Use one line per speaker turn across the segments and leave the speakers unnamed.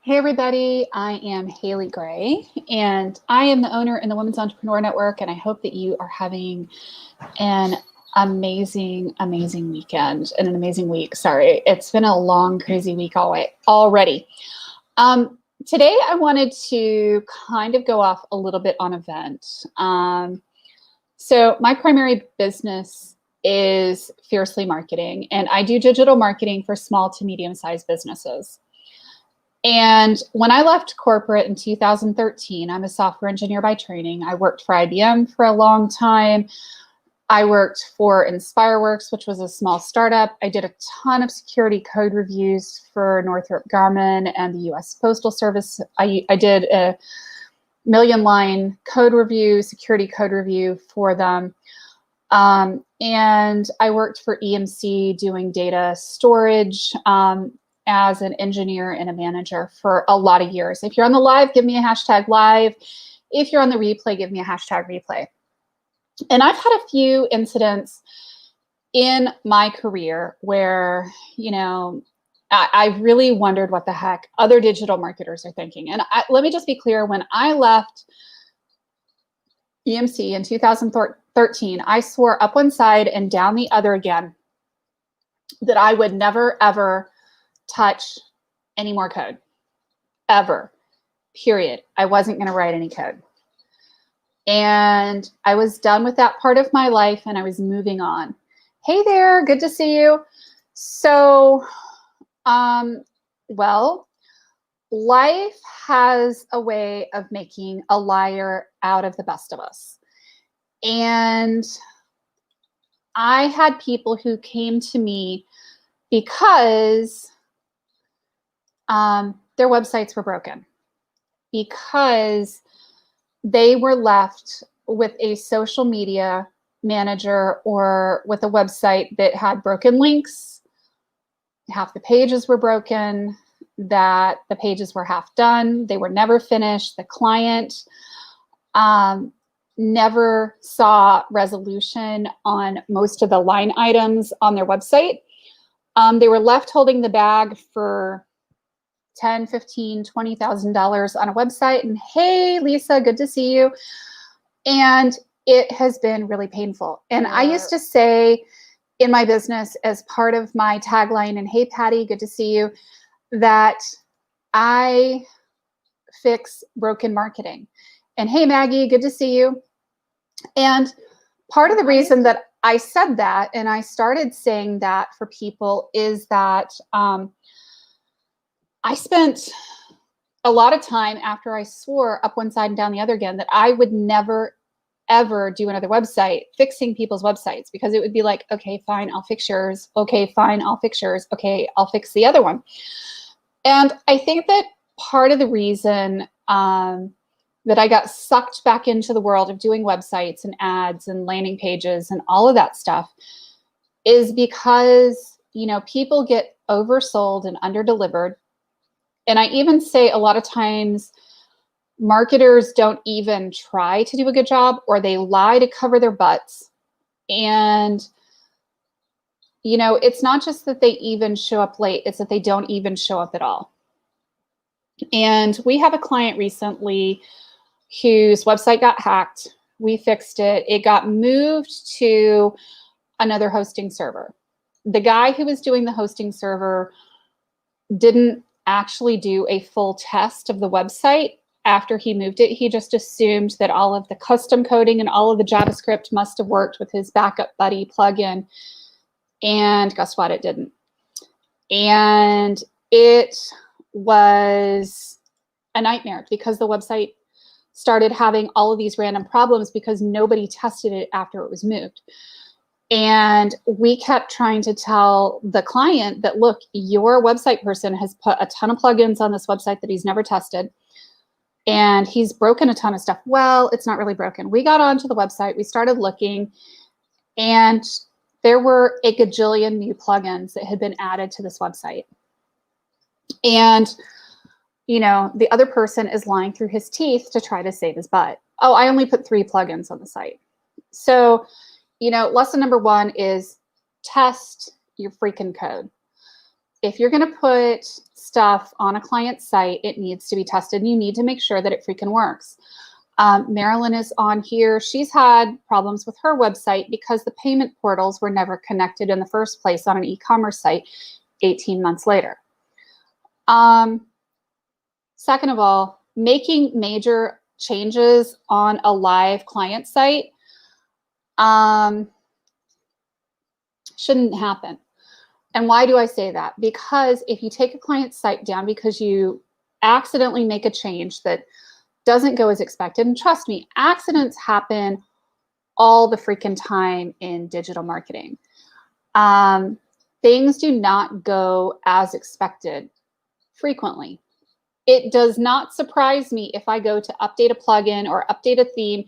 Hey everybody, I am Haley Gray, and I am the owner in the Women's Entrepreneur Network, and I hope that you are having an amazing weekend and an amazing week. Sorry, it's been a long, crazy week already. Today I wanted to kind of go off a little bit on event. So my primary business is Fiercely Marketing, and I do digital marketing for small to medium-sized businesses. And when I left corporate in 2013, I'm a software engineer by training. I worked for IBM for a long time. I worked for InspireWorks, which was a small startup. I did a ton of security code reviews for Northrop Grumman and the US Postal Service. I did a million-line code review, security code review for them. And I worked for EMC doing data storage, as an engineer and a manager for a lot of years. If you're on the live, give me a hashtag live. If you're on the replay, give me a hashtag replay. And I've had a few incidents in my career where, I really wondered what the heck other digital marketers are thinking. And let me just be clear, when I left EMC in 2013, I swore up one side and down the other again that I would never, ever touch any more code, ever, period. I wasn't going to write any code. And I was done with that part of my life and I was moving on. Hey there, good to see you. So, well, life has a way of making a liar out of the best of us. And I had people who came to me because their websites were broken, because they were left with a social media manager or with a website that had broken links, half the pages were broken, that the pages were half done, they were never finished, the client never saw resolution on most of the line items on their website. They were left holding the bag for $10,000, $15,000, $20,000 on a website. And hey, Lisa, good to see you. And it has been really painful. And I used to say in my business, as part of my tagline, and hey, Patty, good to see you, that I fix broken marketing. And hey, Maggie, good to see you. And part of the reason that I said that, and I started saying that for people, is that I spent a lot of time after I swore up one side and down the other again that I would never, ever do another website fixing people's websites, because it would be like, okay, fine, I'll fix yours. Okay, fine, I'll fix yours. Okay, I'll fix the other one. And I think that part of the reason that I got sucked back into the world of doing websites and ads and landing pages and all of that stuff is because, people get oversold and underdelivered. And I even say a lot of times marketers don't even try to do a good job, or they lie to cover their butts. And, it's not just that they even show up late, it's that they don't even show up at all. And we have a client recently whose website got hacked. We fixed it. It got moved to another hosting server. The guy who was doing the hosting server didn't actually do a full test of the website after he moved it. He just assumed that all of the custom coding and all of the JavaScript must have worked with his Backup Buddy plugin. And guess what? It didn't. And it was a nightmare because the website started having all of these random problems because nobody tested it after it was moved. And we kept trying to tell the client that, look, your website person has put a ton of plugins on this website that he's never tested. And he's broken a ton of stuff. Well, it's not really broken. We got onto the website, we started looking, and there were a gajillion new plugins that had been added to this website. And, the other person is lying through his teeth to try to save his butt. Oh, I only put 3 plugins on the site. So, lesson number 1 is test your freaking code. if you're going to put stuff on a client's site, it needs to be tested, and you need to make sure that it freaking works. Marilyn is on here. She's had problems with her website because the payment portals were never connected in the first place on an e-commerce site 18 months later. Second of all, making major changes on a live client site shouldn't happen. And why do I say that? Because if you take a client's site down because you accidentally make a change that doesn't go as expected, and trust me, accidents happen all the freaking time in digital marketing. Things do not go as expected frequently. It does not surprise me if I go to update a plugin or update a theme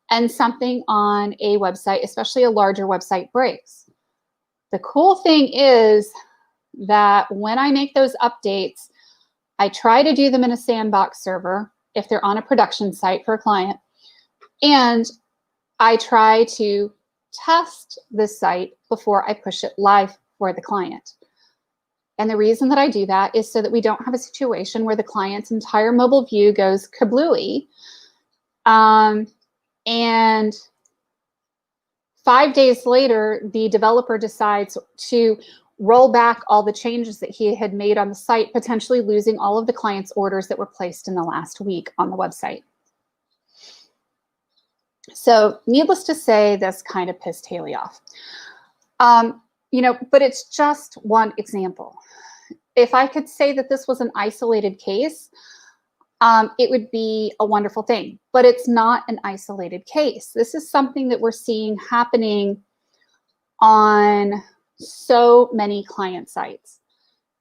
and something on a website, especially a larger website, breaks. The cool thing is that when I make those updates, I try to do them in a sandbox server if they're on a production site for a client, and I try to test the site before I push it live for the client. And the reason that I do that is so that we don't have a situation where the client's entire mobile view goes kablooey, and 5 days later, the developer decides to roll back all the changes that he had made on the site, potentially losing all of the client's orders that were placed in the last week on the website. So needless to say, this kind of pissed Haley off. But it's just one example. If I could say that this was an isolated case, it would be a wonderful thing, but it's not an isolated case. This is something that we're seeing happening on so many client sites.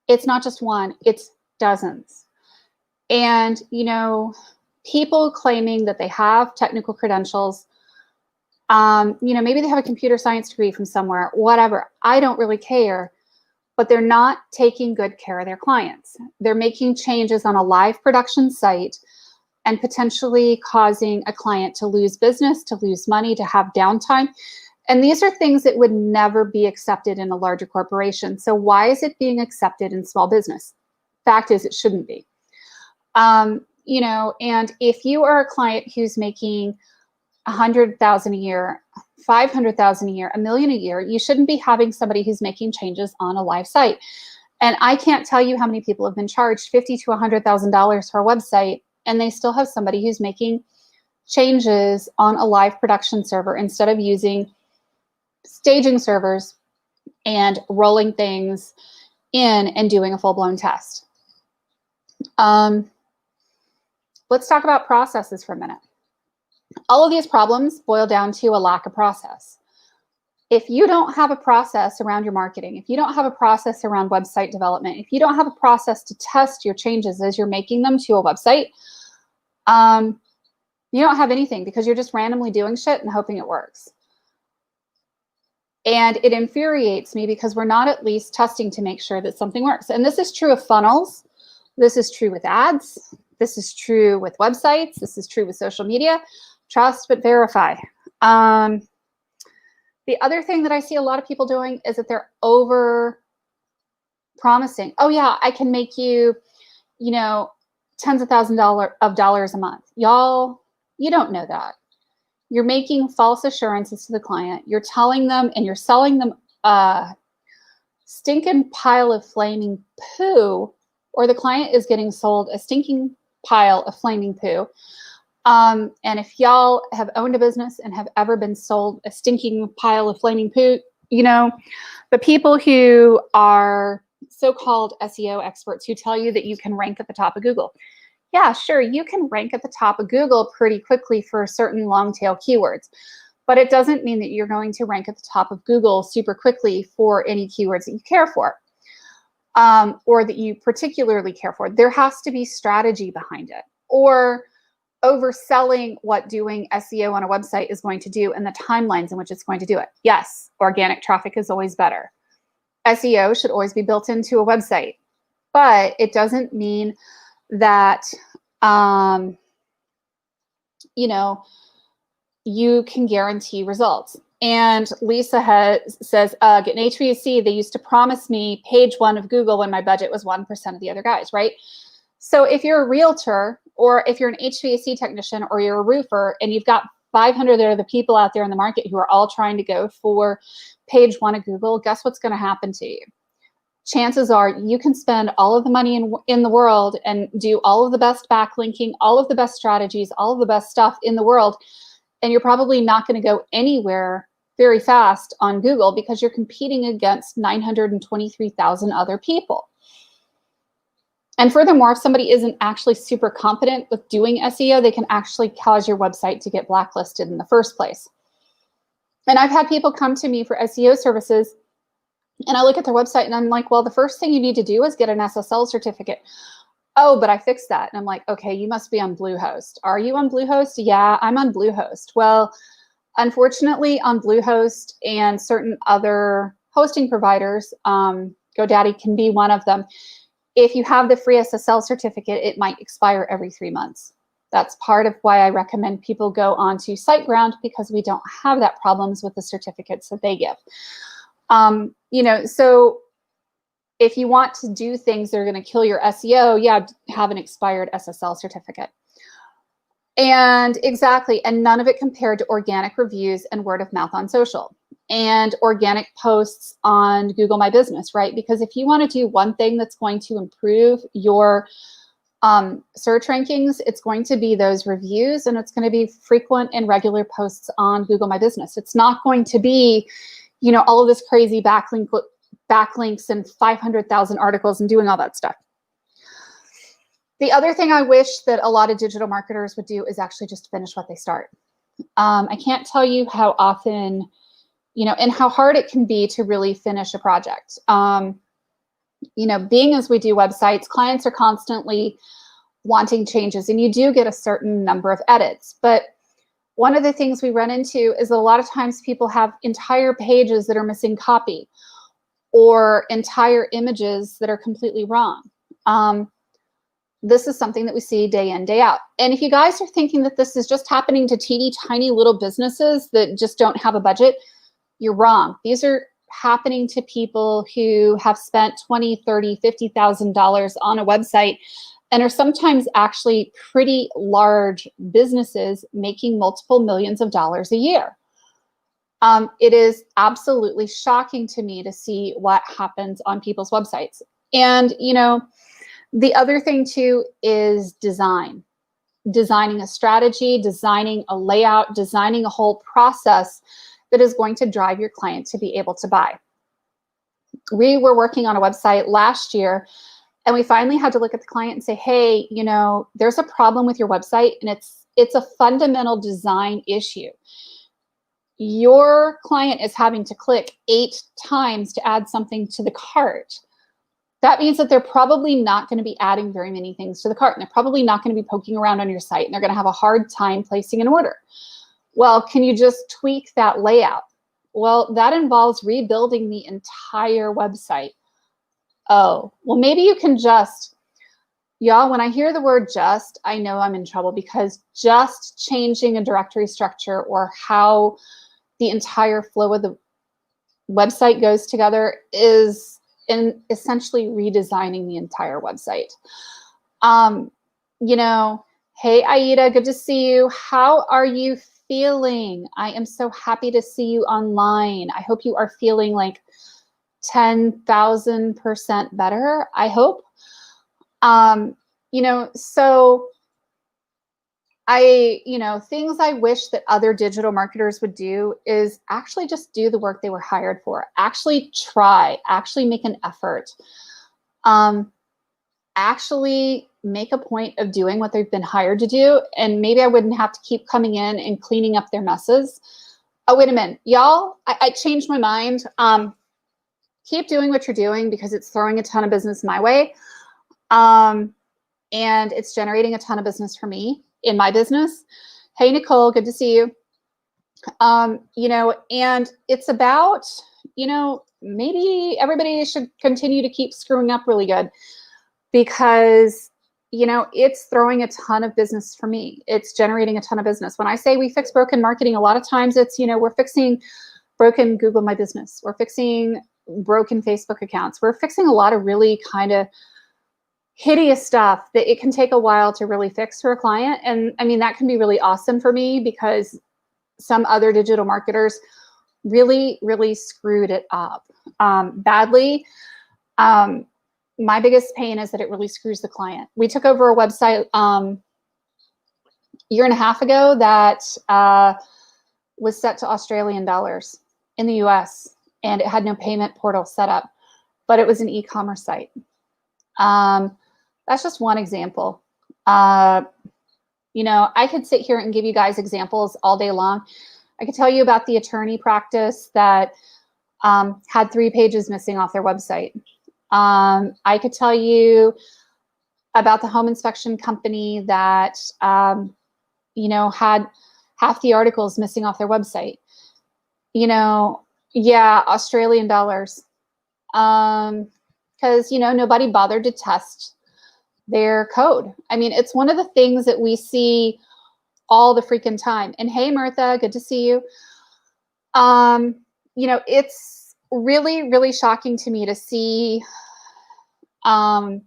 It's not just one, it's dozens. And, people claiming that they have technical credentials, maybe they have a computer science degree from somewhere, whatever. I don't really care, but they're not taking good care of their clients. They're making changes on a live production site and potentially causing a client to lose business, to lose money, to have downtime. And these are things that would never be accepted in a larger corporation. So why is it being accepted in small business? Fact is, it shouldn't be. And if you are a client who's making $100,000 a year, $500,000 a year, $1 million a year, you shouldn't be having somebody who's making changes on a live site. And I can't tell you how many people have been charged $50,000 to $100,000 for a website, and they still have somebody who's making changes on a live production server instead of using staging servers and rolling things in and doing a full-blown test. Let's talk about processes for a minute. All of these problems boil down to a lack of process. If you don't have a process around your marketing, if you don't have a process around website development, if you don't have a process to test your changes as you're making them to a website, you don't have anything, because you're just randomly doing shit and hoping it works. And it infuriates me because we're not at least testing to make sure that something works. And this is true of funnels. This is true with ads. This is true with websites. This is true with social media. Trust but verify. The other thing that I see a lot of people doing is that they're over promising. Oh yeah, I can make you, tens of thousands of dollars a month. Y'all, you don't know that. You're making false assurances to the client. You're telling them and you're selling them a stinking pile of flaming poo, or the client is getting sold a stinking pile of flaming poo. And if y'all have owned a business and have ever been sold a stinking pile of flaming poo, the people who are so-called SEO experts who tell you that you can rank at the top of Google. Yeah, sure, you can rank at the top of Google pretty quickly for certain long tail keywords, but it doesn't mean that you're going to rank at the top of Google super quickly for any keywords that you care for, or that you particularly care for. There has to be strategy behind it, or overselling what doing SEO on a website is going to do and the timelines in which it's going to do it. Yes, organic traffic is always better. SEO should always be built into a website, but it doesn't mean that, you can guarantee results. And Lisa says, get an HVAC. They used to promise me page 1 of Google when my budget was 1% of the other guys, right? So if you're a realtor, or if you're an HVAC technician, or you're a roofer, and you've got 500 other people out there in the market who are all trying to go for page 1 of Google, guess what's going to happen to you? Chances are you can spend all of the money in the world and do all of the best backlinking, all of the best strategies, all of the best stuff in the world, and you're probably not going to go anywhere very fast on Google because you're competing against 923,000 other people. And furthermore, if somebody isn't actually super competent with doing SEO, they can actually cause your website to get blacklisted in the first place. And I've had people come to me for SEO services, and I look at their website and I'm like, well, the first thing you need to do is get an SSL certificate. Oh, but I fixed that. And I'm like, okay, you must be on Bluehost. Are you on Bluehost? Yeah, I'm on Bluehost. Well, unfortunately, on Bluehost and certain other hosting providers, GoDaddy can be one of them. If you have the free SSL certificate, it might expire every 3 months. That's part of why I recommend people go onto SiteGround, because we don't have that problems with the certificates that they give. You know, so if you want to do things that are going to kill your SEO, yeah, have an expired SSL certificate. And exactly, and none of it compared to organic reviews and word of mouth on social and organic posts on Google My Business, right? Because if you want to do one thing that's going to improve your search rankings, it's going to be those reviews, and it's going to be frequent and regular posts on Google My Business. It's not going to be, you know, all of this crazy backlinks and 500,000 articles and doing all that stuff. The other thing I wish that a lot of digital marketers would do is actually just finish what they start. I can't tell you how often, you know, and how hard it can be to really finish a project. You know, being as we do websites, clients are constantly wanting changes, and you do get a certain number of edits. But one of the things we run into is a lot of times people have entire pages that are missing copy, or entire images that are completely wrong. This is something that we see day in, day out. And if you guys are thinking that this is just happening to teeny tiny little businesses that just don't have a budget, you're wrong. These are happening to people who have spent $20,000, $30,000, $50,000 on a website and are sometimes actually pretty large businesses making multiple millions of dollars a year. It is absolutely shocking to me to see what happens on people's websites. And, you know, the other thing too is designing a strategy, designing a layout, designing a whole process that is going to drive your client to be able to buy. We were working on a website last year, and we finally had to look at the client and say, hey, you know, there's a problem with your website, and it's a fundamental design issue. Your client is having to click 8 times to add something to the cart. That means that they're probably not going to be adding very many things to the cart, and they're probably not going to be poking around on your site, and they're going to have a hard time placing an order. Well, can you just tweak that layout? Well, that involves rebuilding the entire website. Oh, well, maybe you can just, y'all, when I hear the word just, I know I'm in trouble, because just changing a directory structure or how the entire flow of the website goes together is essentially redesigning the entire website. You know, hey, Aida, good to see you. How are you feeling? I am so happy to see you online. I hope you are feeling like 10,000% better, I hope. You know, so things I wish that other digital marketers would do is actually just do the work they were hired for. Actually try, actually make an effort. Actually make a point of doing what they've been hired to do, and maybe I wouldn't have to keep coming in and cleaning up their messes. Oh, wait a minute, y'all, I changed my mind. Keep doing what you're doing, because it's throwing a ton of business my way. And it's generating a ton of business for me in my business. Hey, Nicole, good to see you. You know, and it's about, you know, maybe everybody should continue to keep screwing up really good, because you know, it's throwing a ton of business for me. It's generating a ton of business. When I say we fix broken marketing, a lot of times it's, you know, we're fixing broken Google My Business. We're fixing broken Facebook accounts. We're fixing a lot of really kind of hideous stuff that it can take a while to really fix for a client. And I mean, that can be really awesome for me because some other digital marketers really, really screwed it up badly. My biggest pain is that it really screws the client. We took over a website year and a half ago that was set to Australian dollars in the US, and it had no payment portal set up, but it was an e-commerce site. That's just one example. You know, I could sit here and give you guys examples all day long. I could tell you about the attorney practice that had 3 pages missing off their website. I could tell you about the home inspection company that, you know, had half the articles missing off their website. You know, yeah, Australian dollars. Because, you know, nobody bothered to test their code. I mean, it's one of the things that we see all the freaking time. And hey, Martha, good to see you. You know, it's really, really shocking to me to see some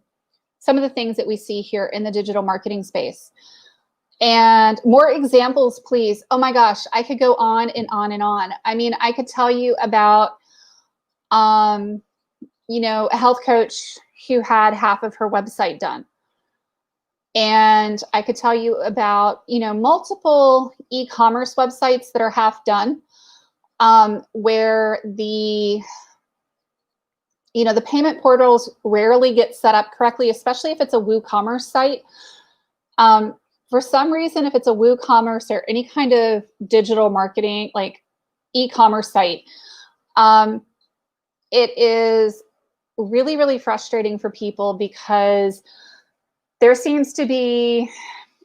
of the things that we see here in the digital marketing space. And more examples, please. Oh my gosh, I could go on and on and on. I mean, I could tell you about, you know, a health coach who had half of her website done. And I could tell you about, you know, multiple e-commerce websites that are half done, where the, you know, the payment portals rarely get set up correctly, especially if it's a WooCommerce site. For some reason, if it's a WooCommerce or any kind of digital marketing, like e-commerce site, it is really, really frustrating for people because there seems to be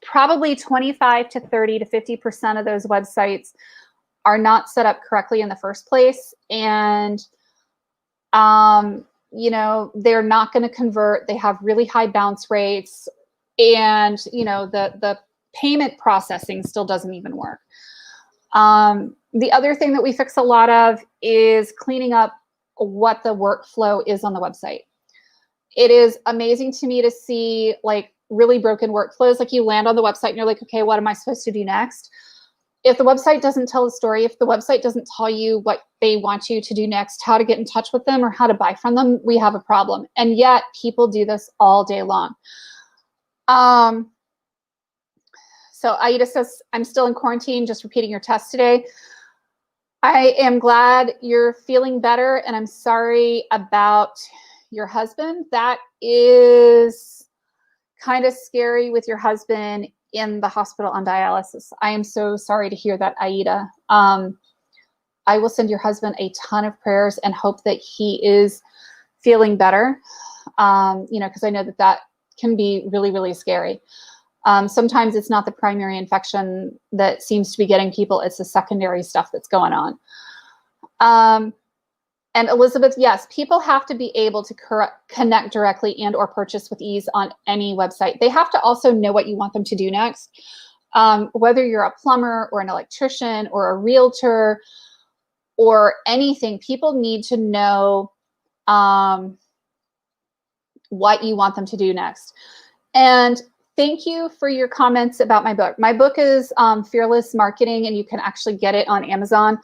probably 25 to 30 to 50% of those websites are not set up correctly in the first place. And, you know, they're not going to convert. They have really high bounce rates. And, you know, the payment processing still doesn't even work. The other thing that we fix a lot of is cleaning up what the workflow is on the website. It is amazing to me to see like really broken workflows. Like you land on the website and you're like, okay, what am I supposed to do next? If the website doesn't tell a story, if the website doesn't tell you what they want you to do next, how to get in touch with them or how to buy from them, we have a problem. And yet people do this all day long. So Aida says, I'm still in quarantine, just repeating your test today. I am glad you're feeling better, and I'm sorry about your husband. That is kind of scary with your husband in the hospital on dialysis. I am so sorry to hear that, Aida. I will send your husband a ton of prayers and hope that he is feeling better, you know, because I know that that can be really, really scary. Sometimes it's not the primary infection that seems to be getting people, it's the secondary stuff that's going on. And Elizabeth, yes, people have to be able to connect directly and or purchase with ease on any website. They have to also know what you want them to do next. Whether you're a plumber or an electrician or a realtor or anything, people need to know what you want them to do next. And thank you for your comments about my book. My book is Fearless Marketing, and you can actually get it on Amazon.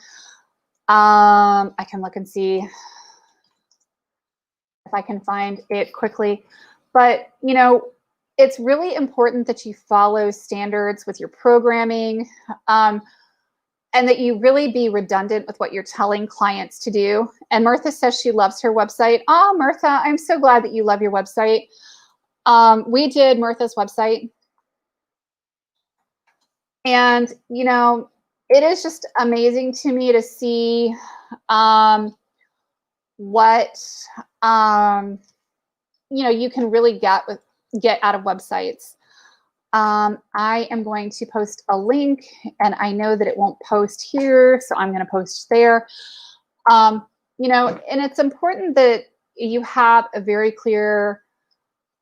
I can look and see if I can find it quickly. But, you know, it's really important that you follow standards with your programming, and that you really be redundant with what you're telling clients to do. And Martha says she loves her website. Oh, Martha, I'm so glad that you love your website. We did Martha's website. And, you know, it is just amazing to me to see what, you know, you can really get out of websites. I am going to post a link, and I know that it won't post here, so I'm going to post there. You know, and it's important that you have a very clear,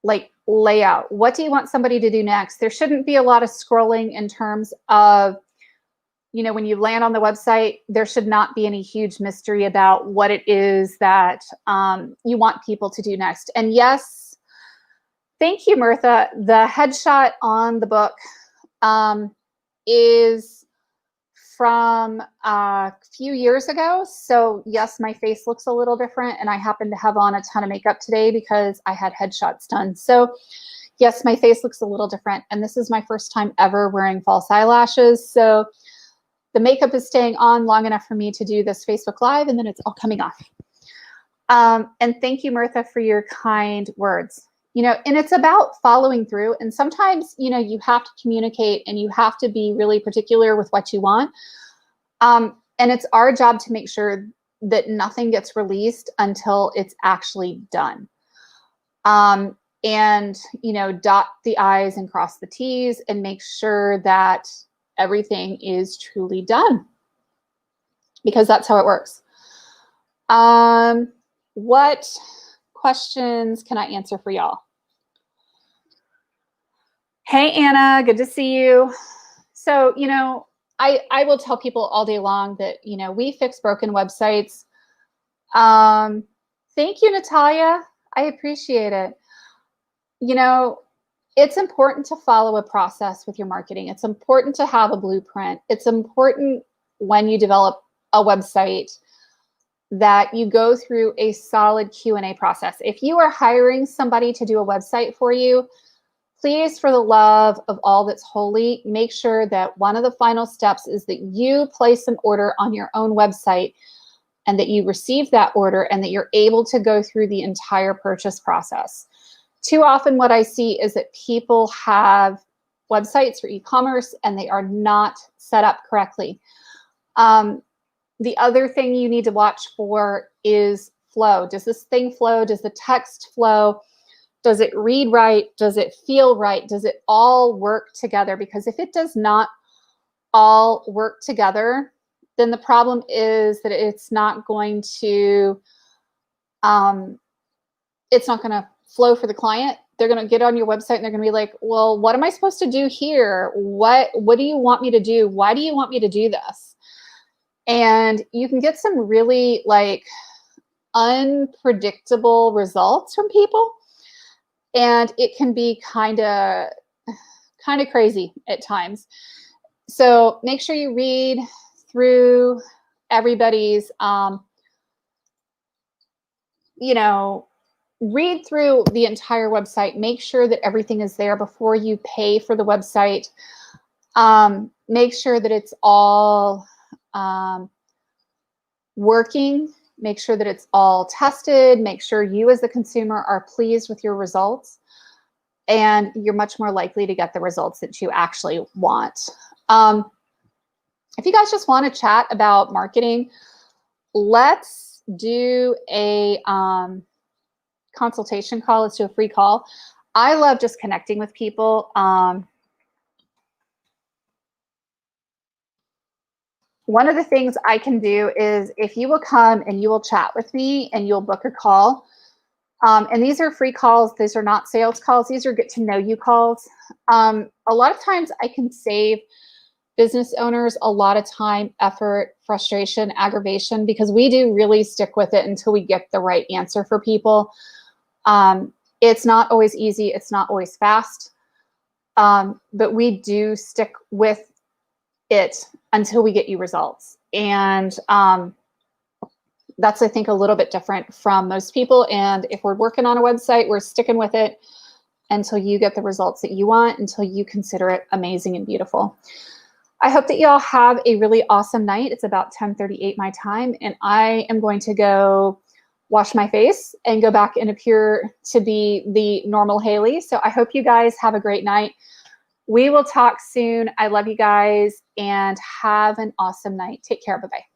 like, layout. What do you want somebody to do next? There shouldn't be a lot of scrolling in terms of, you know, when you land on the website, there should not be any huge mystery about what it is that you want people to do next. And yes, thank you, Mirtha. The headshot on the book is from a few years ago. So yes, my face looks a little different, and I happen to have on a ton of makeup today because I had headshots done. So yes, my face looks a little different, and this is my first time ever wearing false eyelashes. So the makeup is staying on long enough for me to do this Facebook Live, and then it's all coming off. And thank you, Mirtha, for your kind words. You know, and it's about following through. And sometimes, you know, you have to communicate and you have to be really particular with what you want. And it's our job to make sure that nothing gets released until it's actually done. And, you know, dot the I's and cross the T's and make sure that everything is truly done, because that's how it works. What questions can I answer for y'all? Hey, Anna, good to see you. So, you know, I will tell people all day long that, you know, we fix broken websites. Thank you, Natalia. I appreciate it. You know, it's important to follow a process with your marketing. It's important to have a blueprint. It's important when you develop a website that you go through a solid Q&A process. If you are hiring somebody to do a website for you, please, for the love of all that's holy, make sure that one of the final steps is that you place an order on your own website and that you receive that order and that you're able to go through the entire purchase process. Too often what I see is that people have websites for e-commerce and they are not set up correctly. The other thing you need to watch for is flow. Does this thing flow? Does the text flow? Does it read right? Does it feel right? Does it all work together? Because if it does not all work together, then the problem is that it's not going to flow for the client. They're going to get on your website and they're going to be like, well, what am I supposed to do here? What do you want me to do? Why do you want me to do this? And you can get some really like unpredictable results from people. And it can be kind of crazy at times. So make sure you read through everybody's, you know, read through the entire website. Make sure that everything is there before you pay for the website. Make sure that it's all working. Make sure that it's all tested. Make sure you as the consumer are pleased with your results, and you're much more likely to get the results that you actually want. If you guys just want to chat about marketing, let's do a consultation call. Let's do a free call. I love just connecting with people. One of the things I can do is if you will come and you will chat with me and you'll book a call, and these are free calls. These are not sales calls. These are get to know you calls. A lot of times I can save business owners a lot of time, effort, frustration, aggravation, because we do really stick with it until we get the right answer for people. It's not always easy. It's not always fast, but we do stick with it until we get you results. And that's, I think, a little bit different from most people. And if we're working on a website, we're sticking with it until you get the results that you want, until you consider it amazing and beautiful. I hope that you all have a really awesome night. It's about 10:38 my time, and I am going to go wash my face and go back and appear to be the normal Haley. So I hope you guys have a great night. We will talk soon. I love you guys and have an awesome night. Take care. Bye-bye.